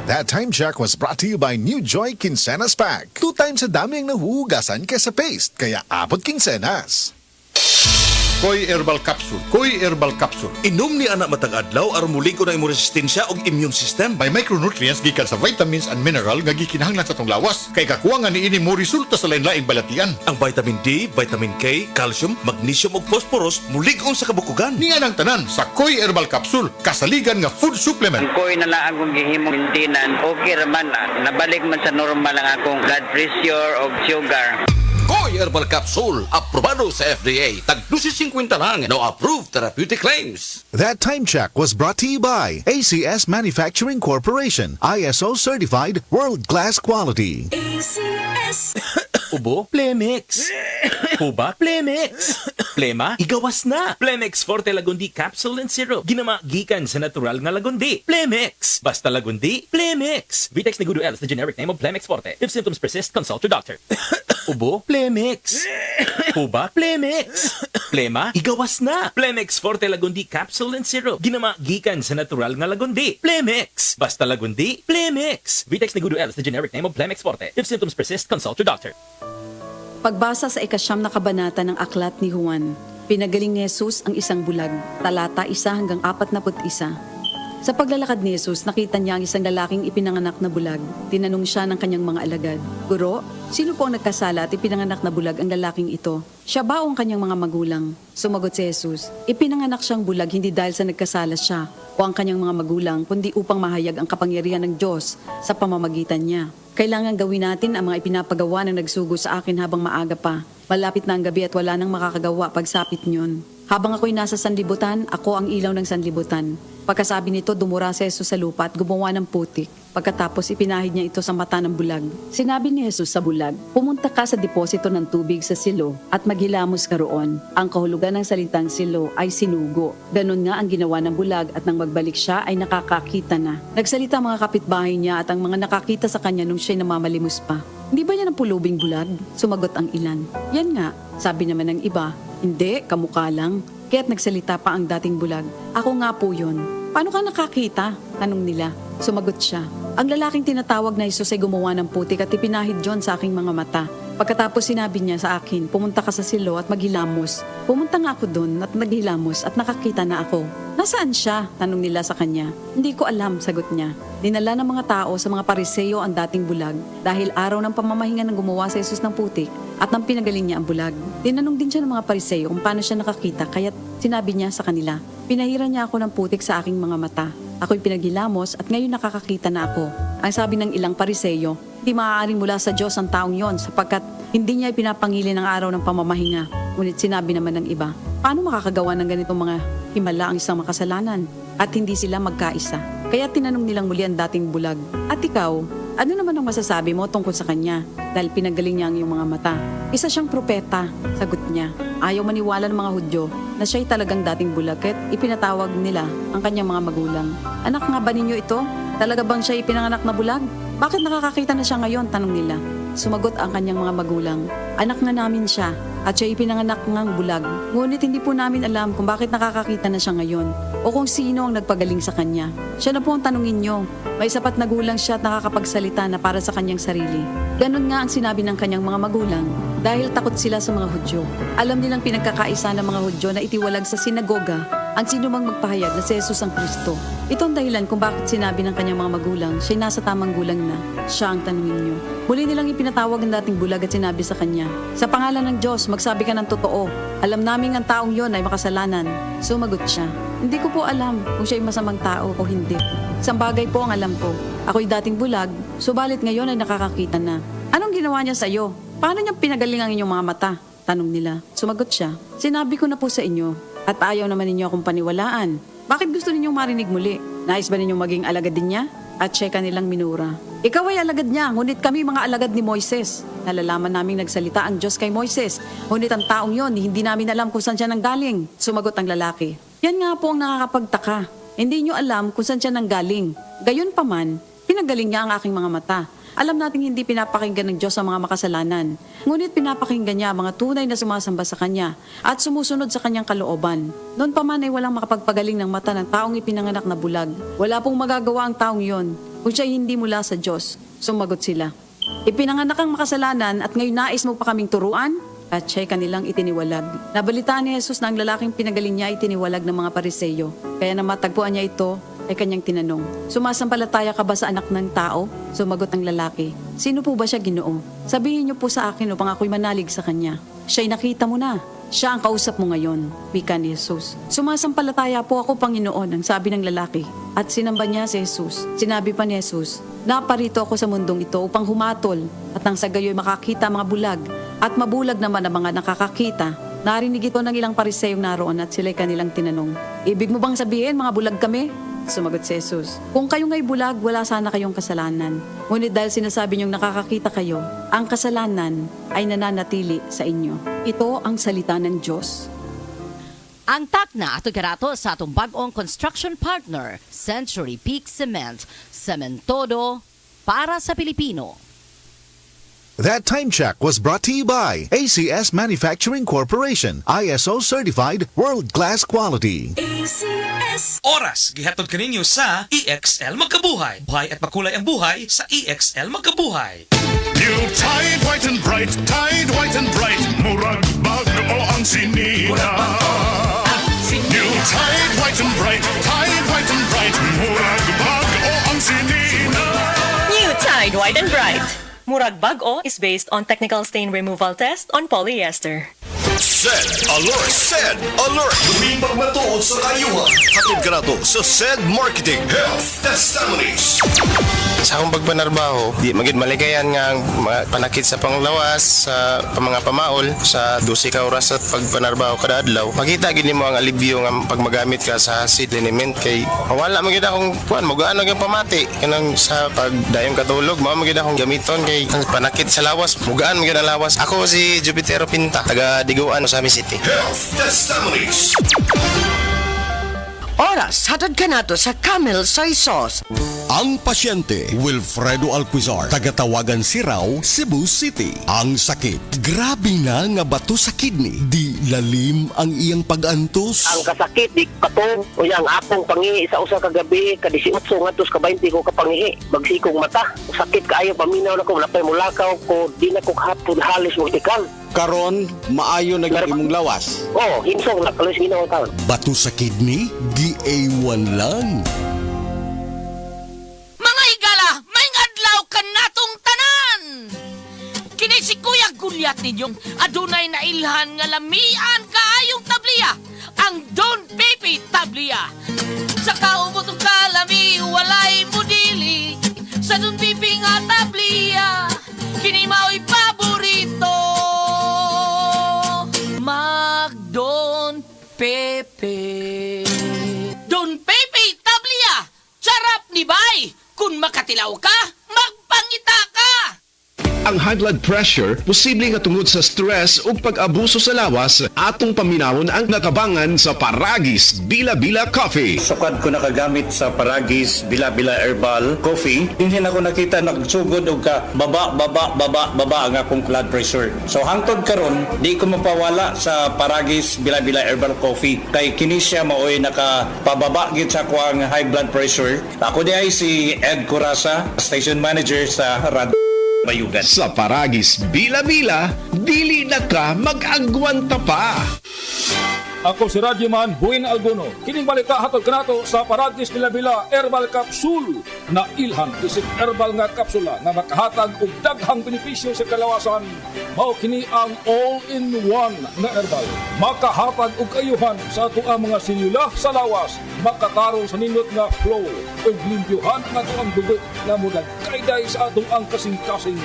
That time check was brought to you by New Joy Quincenas Pack. 2 times sa dami ang nahuhugasan kesa paste, kaya abot quincenas. Koy Herbal Capsule. Koy Herbal Capsule. Inom ni anak matag adlaw aron muligo na imong resistensya ug immune system. May micronutrients gikan sa vitamins and mineral nga gikinahanglan sa tong lawas. Kay kakuha nga niini mo resulta sa lain-laing balatian. Ang vitamin D, vitamin K, calcium, magnesium ug phosphorus mulig-on sa kabukugan. Ninga ng tanan sa Koy Herbal Capsule, kasaligan nga food supplement. Ang koy na lang akong gihimo maintenance, okay raman. Nabalik man sa normal ang akong blood pressure o sugar. Koy Herbal Capsule, aprobado sa FDA. Tag 250 lang, no approved therapeutic claims. That time check was brought to you by ACS Manufacturing Corporation, ISO certified world-class quality. ACS. Ubo, Plemix. Hubak, Plemix. Plema, igawas na. Plemix Forte Lagundi Capsule and Syrup. Ginama gikan sa natural nga lagundi. Plemix. Basta lagundi, Plemix. Vitex Negudo L is the generic name of Plemix Forte. If symptoms persist, consult your doctor. Ubo, Plemix. Hubak, Plemix. Plema, igawas na. Plemix Forte Lagundi Capsule and Syrup. Ginama gikan sa natural nga lagundi. Plemix. Basta lagundi, Plemix. Vitex Negudo L is the generic name of Plemix Forte. If symptoms persist, consult your doctor. Pagbasa sa ikasyam na kabanata ng aklat ni Juan, pinagaling ni Jesus ang isang bulag, talata 1 hanggang 41. Sa paglalakad ni Jesus, nakita niya ang isang lalaking ipinanganak na bulag. Tinanong siya ng kanyang mga alagad, "Guro, sino po ang nagkasala at ipinanganak na bulag ang lalaking ito? Siya ba o ang kanyang mga magulang?" Sumagot si Jesus, "Ipinanganak siyang bulag hindi dahil sa nagkasala siya o ang kanyang mga magulang, kundi upang mahayag ang kapangyarihan ng Diyos sa pamamagitan niya. Kailangan gawin natin ang mga ipinapagawa na nagsugo sa akin habang maaga pa. Malapit na ang gabi at wala nang makakagawa pagsapit niyon. Habang ako'y nasa sanlibutan, ako ang ilaw ng sanlibutan." Pagkasabi nito, dumura si Jesus sa lupa at gumawa ng putik. Pagkatapos ipinahid niya ito sa mata ng bulag. Sinabi ni Jesus sa bulag, "Pumunta ka sa deposito ng tubig sa silo at maghilamos ka roon." Ang kahulugan ng salitang silo ay sinugo. Ganon nga ang ginawa ng bulag at nang magbalik siya ay nakakakita na. Nagsalita ang mga kapitbahay niya at ang mga nakakita sa kanya nung siya'y namamalimos pa. "Hindi ba yan ang pulubing bulag?" Sumagot ang ilan. "Yan nga," sabi naman ng iba. "Hindi, kamukha lang." Kaya't nagsalita pa ang dating bulag, "Ako nga po yun." "Paano ka nakakita?" tanong nila. Sumagot siya, "Ang lalaking tinatawag na Jesus ay gumawa ng putik at ipinahid John sa aking mga mata. Pagkatapos sinabi niya sa akin, pumunta ka sa silo at maghilamos. Pumunta nga ako doon at naghilamos at nakakita na ako." "Nasaan siya?" tanong nila sa kanya. "Hindi ko alam," sagot niya. Dinala ng mga tao sa mga Pariseo ang dating bulag dahil araw ng pamamahinga ng gumawa sa Jesus ng putik at nang pinagaling niya ang bulag. Tinanong din siya ng mga Pariseo kung paano siya nakakita kaya't sinabi niya sa kanila, "Pinahiran niya ako ng putik sa aking mga mata. Ako'y pinaghilamos at ngayon nakakakita na ako." Ang sabi ng ilang Pariseo, "Hindi maaaring mula sa Diyos ang taong yon sapagkat hindi niya ipinapangili ng araw ng pamamahinga." Ngunit sinabi naman ng iba, "Paano makakagawa ng ganitong mga himala ang isang makasalanan?" At hindi sila magkaisa. Kaya tinanong nilang muli ang dating bulag, "At ikaw, ano naman ang masasabi mo tungkol sa kanya? Dahil pinagaling niya ang iyong mga mata." "Isa siyang propeta," sagot niya. Ayaw maniwala ng mga Hudyo na siya'y talagang dating bulag kaya't ipinatawag nila ang kanyang mga magulang. "Anak nga ba ninyo ito? Talaga bang siya ipinanganak na bulag? Bakit nakakakita na siya ngayon?" tanong nila. Sumagot ang kanyang mga magulang, "Anak nga namin siya at siya ipinanganak ngang bulag. Ngunit hindi po namin alam kung bakit nakakakita na siya ngayon o kung sino ang nagpagaling sa kanya. Siya na po ang tanungin niyo. May sapat na gulang siya at nakakapagsalita na para sa kanyang sarili." Ganon nga ang sinabi ng kanyang mga magulang dahil takot sila sa mga Hudyo. Alam nilang pinagkakaisa ng mga Hudyo na itiwalag sa sinagoga ang sino mang magpahayag na si Jesus ang Kristo. Ito ang dahilan kung bakit sinabi ng kanyang mga magulang siya'y nasa tamang gulang na. Siya ang tanungin niyo. Muli nilang ipinatawag ang dating bulag at sinabi sa kanya, "Sa pangalan ng Diyos, magsabi ka ng totoo. Alam naming ang taong yon ay makasalanan." Sumagot siya, "Hindi ko po alam kung siya'y masamang tao o hindi. Isang bagay po ang alam ko. Ako'y dating bulag, subalit ngayon ay nakakakita na." "Anong ginawa niya sa iyo? Paano niya pinagaling ang inyong mga mata?" tanong nila. Sumagot siya, "Sinabi ko na po sa inyo at ayaw naman ninyo akong paniwalaan. Bakit gusto ninyong marinig muli? Nais ba ninyong maging alagad din niya?" At siya kanilang minura. "Ikaw ay alagad niya, ngunit kami mga alagad ni Moises. Nalalaman naming nagsalita ang Diyos kay Moises, ngunit ang taong yon, hindi namin alam kung saan siya nanggaling." Sumagot ang lalaki, "Yan nga po ang nakakapagtaka. Hindi nyo alam kung saan siya nanggaling. Gayon pa man, pinagaling niya ang aking mga mata. Alam nating hindi pinapakinggan ng Diyos ang mga makasalanan. Ngunit pinapakinggan niya ang mga tunay na sumasamba sa Kanya at sumusunod sa Kanyang kalooban. Noon pa man ay walang makapagpagaling ng mata ng taong ipinanganak na bulag. Wala pong magagawa ang taong yon. kung siya hindi mula sa Diyos? Sumagot sila, ipinanganak kang makasalanan at ngayon nais mo pa kaming turuan? At siya'y kanilang itiniwalag. Nabalitaan ni Jesus na ang lalaking pinagaling niya ay itiniwalag ng mga Pariseyo. Kaya na matagpuan niya ito, ay kanyang tinanong, sumasampalataya ka ba sa anak ng tao? Sumagot ang lalaki, sino po ba siya, Ginoo? Sabihin niyo po sa akin upang ako'y manalig sa kanya. Siya'y nakita mo na. Siya ang kausap mo ngayon, wika ni Jesus. Sumasampalataya po ako, Panginoon, ang sabi ng lalaki. At sinamba niya si Jesus. Sinabi pa ni Jesus, naparito ako sa mundong ito upang humatol at nang sa gayo'y makakita mga bulag at mabulag naman ang mga nakakakita. Narinig ito ng ilang Pariseyong naroon at sila'y kanilang tinanong, ibig mo bang sabihin mga bulag kami? Sumagot si Jesus, kung kayo nga'y bulag, wala sana kayong kasalanan. Ngunit dahil sinasabi niyong nakakakita kayo, ang kasalanan ay nananatili sa inyo. Ito ang salita ng Diyos. Ang takna ato garato sa atong bag-ong construction partner, Century Peak Cement, Cementodo para sa Pilipino. That time check was brought to you by ACS Manufacturing Corporation, ISO certified world-class quality. Oras, gihatod kaninyo sa EXL Magkabuhay. Buhay at makulay ang buhay sa EXL Magkabuhay. New Tide White and Bright, Tide White and Bright, murag bago ang sinina. New Tide White and Bright, Tide White and Bright, murag bago ang sinina. New Tide White and Bright. Murag Bag-O is based on technical stain removal test on polyester. SED Alert! SED Alert! Lumipat matuod sa kayuhan. Hatid ka na to sa SED Marketing Health Testimonies. Sa akong pagpanarbaho, di magid maligayan nga ang panakit sa panglawas, sa mga pamaol, sa 12 ka oras sa pagpanarbaho kada adlaw. Makita gid nimo ang alibyo nga pag magamit ka sa seed liniment kay wala magid akong kuan mo gaano gyud pamati kanang sa pagdayong katulog, mao magid akong gamiton kay ang panakit sa lawas, mugaan magid ang lawas. Ako si Jupitero Pinta, taga Diguan sa City. Health Testimonies. Oras, hatod ka nato sa Camel Soy Sauce. Ang pasyente, Wilfredo Alquizar, tagatawagan si Rao, Cebu City. Ang sakit, grabe na nga bato sa kidney. Di lalim ang iyang pag-antos. Ang kasakit, di katong, o yung akong pangihi sa usa kagabi, ka-18 ngatos ka-20 ko kapangihi. Magsikong mata, sakit kaayo, paminaw na ko, napay mulakaw ko, di na ko hapon halis mo itikal. Karon, maayo na imong lawas. Oo, himsong na, kalos ginawa taon. Bato sa kidney, gi-A1 lang. Mga higala, may adlaw ka natong tanan! Kini si Kuya Gulyat ninyong adunay na ilhan nga lamian kaayong tabliya, ang Don Pepe Tabliya. Sa kaubot ng kalami, walay mudili, sa Don Pepe nga tabliya, kini mao'y paborito. Don Pepe. Don Pepe Tablia! Charap ni Bay! Kung makatilaw ka, magpangita ka! Ang high blood pressure posible nga tungod sa stress ug pag-abuso sa lawas atong paminawon ang nakabangan sa Paragis Bila-Bila Coffee. Sukad ko nakagamit sa Paragis Bila-Bila Herbal Coffee. Hindi na ko nakita nagsugod og ka baba ang akong blood pressure. So hangtod karon di ko mapawala sa Paragis Bila-Bila Herbal Coffee kay kini siya maoy nakapababa gid sa akong high blood pressure. Ako di ay si Ed Curasa, station manager sa Radio Bayugan. Sa Paragis Bila-Bila, dili na ka mag-agwanta pa. Ako si Radyoman Buin Alguno. Kining balita hatod kanato sa Paragis Bila-Bila Herbal Capsule na ilhan isip herbal nga kapsula nga makahatag og daghang benepisyo sa kalawasan. Mao kini ang all-in-one na herbal. Makahatag og ayuhan sa ato ang mga sinula sa lawas, makatarong sa nindot nga flow ug limpyuhan nga ato ang dugo nga mudagkayday sa atong ang kasing-kasing.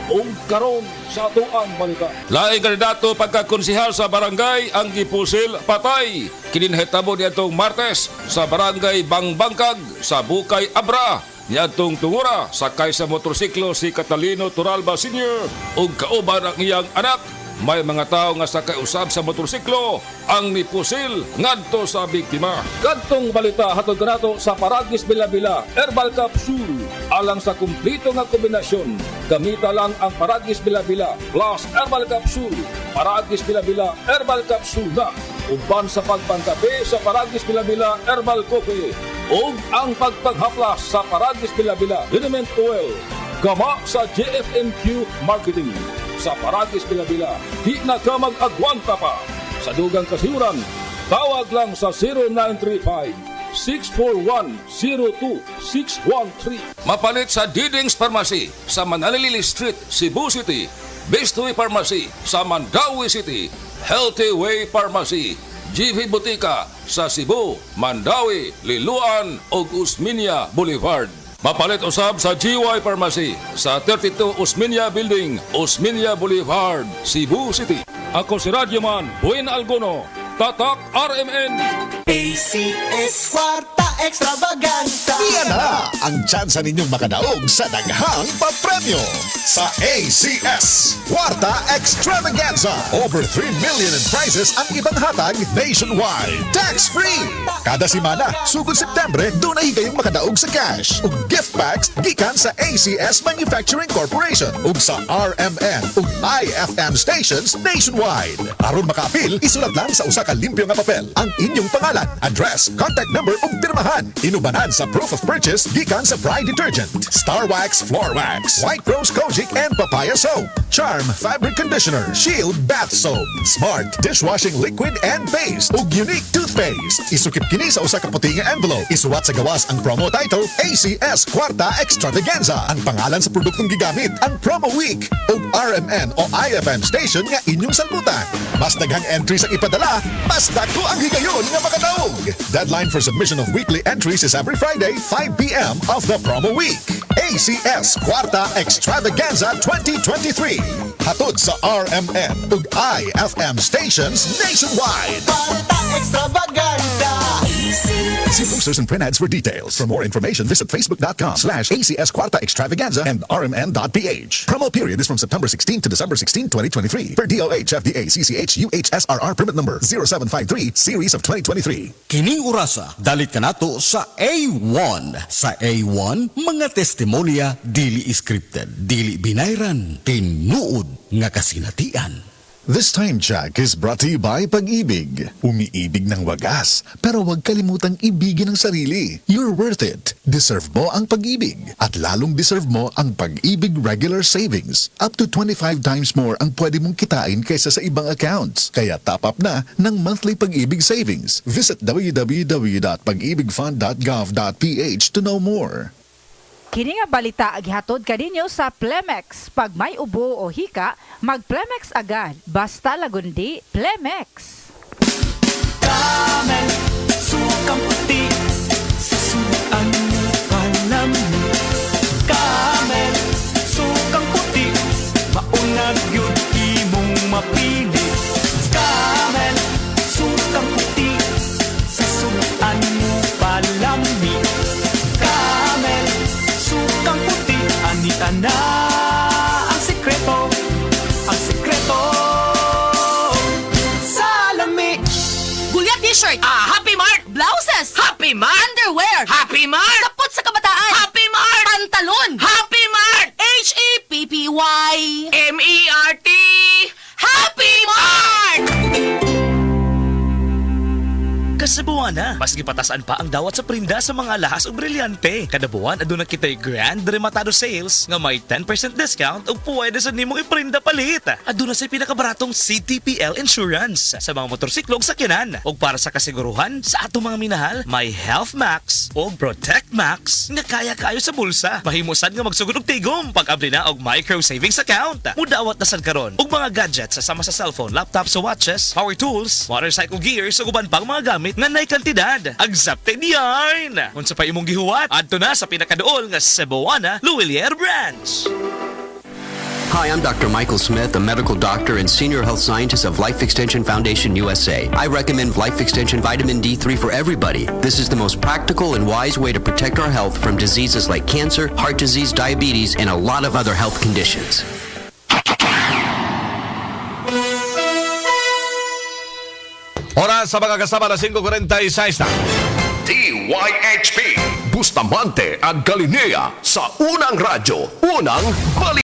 O karon sa atuang balita. Laing kandidato pagkakonsihal sa barangay ang gipusil patay. Kininhitabo niadtong Martes sa barangay Bangbangkag sa Bukay Abra. Niadtong tungura sakay sa motorsiklo si Catalino Turalba Sr. ug kauban ang iyang anak. May mga tao nga sakay usab sa motorsiklo ang nipusil ngadto sa biktima. Kadtong balita hatod kanato sa Paragis Bila-Bila Herbal Capsule alang sa kumplito nga kombinasyon. Gamita lang ang Paragis Bila-Bila plus Herbal Capsule. Paragis Bila-Bila Herbal Capsule na uban sa pagpantabi sa Paragis Bila-Bila Herbal Coffee ug ang pagpaghaplas sa Paragis Bila-Bila Liniment Oil. Gama sa JFNQ Marketing. Sa Paragis Bila-Bila, di na ka mag-agwanta pa. Sa dugang kasiuran, tawag lang sa 0935-641-02613. Mapalit sa Diding's Pharmacy sa Manalili Street, Cebu City. Bestway Pharmacy sa Mandawi City. Healthy Way Pharmacy, GV Butika sa Cebu, Mandawi, Liloan ug Usmeña Boulevard. Mapalit usab sa GY Pharmacy sa 32 Usmeña Building, Usmeña Boulevard, Cebu City. Ako si Radyoman Buin Alguno, Tatak RMN. ACS Kwarta Extravaganza. Iyan na ang tsansa ninyong makadaog sa daghang papremyo sa ACS Kwarta Extravaganza. Over 3 million in prizes ang ibang hatag nationwide. Tax-free! Kada simana, sugod Septembre, doon ay kayong makadaog sa cash ug gift packs gikan sa ACS Manufacturing Corporation ug sa RMN ug IFM stations nationwide. Aron makaapil, isulat lang sa usa ka limpyo nga papel ang inyong pangalan, address, contact number ug pirmahan. Inubanan sa proof of purchase gikan sa Pride Detergent, Star Wax Floor Wax, White Rose Kojic and Papaya Soap, Charm Fabric Conditioner, Shield Bath Soap, Smart Dishwashing Liquid and Paste ug Unique Toothpaste. Isukip kini sa usa ka puti nga envelope. Isuwat sa gawas ang promo title ACS Kwarta Extravaganza. Ang pangalan sa produktong gigamit, ang promo week ug RMN o IFM station nga inyong salputan. Mas daghang entry sa ipadala, mas dako ang higayon nga makadaog. Deadline for submission of weekly entries is every Friday, 5 p.m. of the promo week. ACS Kwarta Extravaganza 2023. Hatod sa RMN ug IFM stations nationwide. Kwarta Extravaganza. See posters and print ads for details. For more information, visit facebook.com/ACS Kwarta Extravaganza and rmn.ph. Promo period is from September 16 to December 16, 2023. Per DOH, FDA, CCH, UHSRR permit number 0753, series of 2023. Kining orasa, dalit ka nato sa A1. Sa A1, mga testimonya dili scripted, dili binayran, tinuod nga kasinatian. This time check is brought to you by Pag-ibig. Umiibig ng wagas, pero huwag kalimutang ibigin ang sarili. You're worth it. Deserve mo ang pag-ibig. At lalong deserve mo ang Pag-ibig regular savings. Up to 25 times more ang pwede mong kitain kaysa sa ibang accounts. Kaya top up na ng monthly Pag-ibig savings. Visit www.pagibigfund.gov.ph to know more. Kini nga balita gihatod kaninyo sa Plemex. Pag may ubo o hika, mag-Plemex agad. Basta lagundi, Plemex. Camel, sukang puti, sasuan mo palami. Camel, sukang puti, maunag yun imong mapili. Camel, sukang puti, sasuan mo palami. Camel, sukang puti, anita na ang sikreto, ang sikreto. Salami. Gulyat t-shirt. Happy Mart. Blouses. Happy Mart. Underwear. Happy Mart. Sapot sa kabataan. Happy Mart. Pantalon. Happy Mart. HAPPY. MERT. Happy Mart. Kasabuan na. Mas gipatasaan pa ang dawat sa prinda sa mga alahas o brilyante. Kada buwan aduna kitay grand rematado sales nga may 10% discount o pwede sa nimong iprinda palit. Aduna sa pinakabaratong CTPL insurance sa mga motorsiklo ug sakyanan. O para sa kasiguruhan sa atong mga minahal, may Health Max o Protect Max nga kaya kayo sa bulsa. Mahimusan nga magsugod og tigom pag abli na og micro savings account. Mudawat na sad karon og mga gadgets sama sa cellphone, laptops, watches, power tools, motorcycle gears ug uban pang mga gamit nga nay kantidad. Agsapte diyan. Unsa pa imong gihuwat? Adto na sa pinakaduol nga Cebuana, Luwilier Branch. Hi, I'm Dr. Michael Smith, a medical doctor and senior health scientist of Life Extension Foundation USA. I recommend Life Extension Vitamin D3 for everybody. This is the most practical and wise way to protect our health from diseases like cancer, heart disease, diabetes, and a lot of other health conditions. Oras sa mga kasama na 5:46 na. DYHP Bustamante at Galilea sa Unang Radyo, Unang Balik.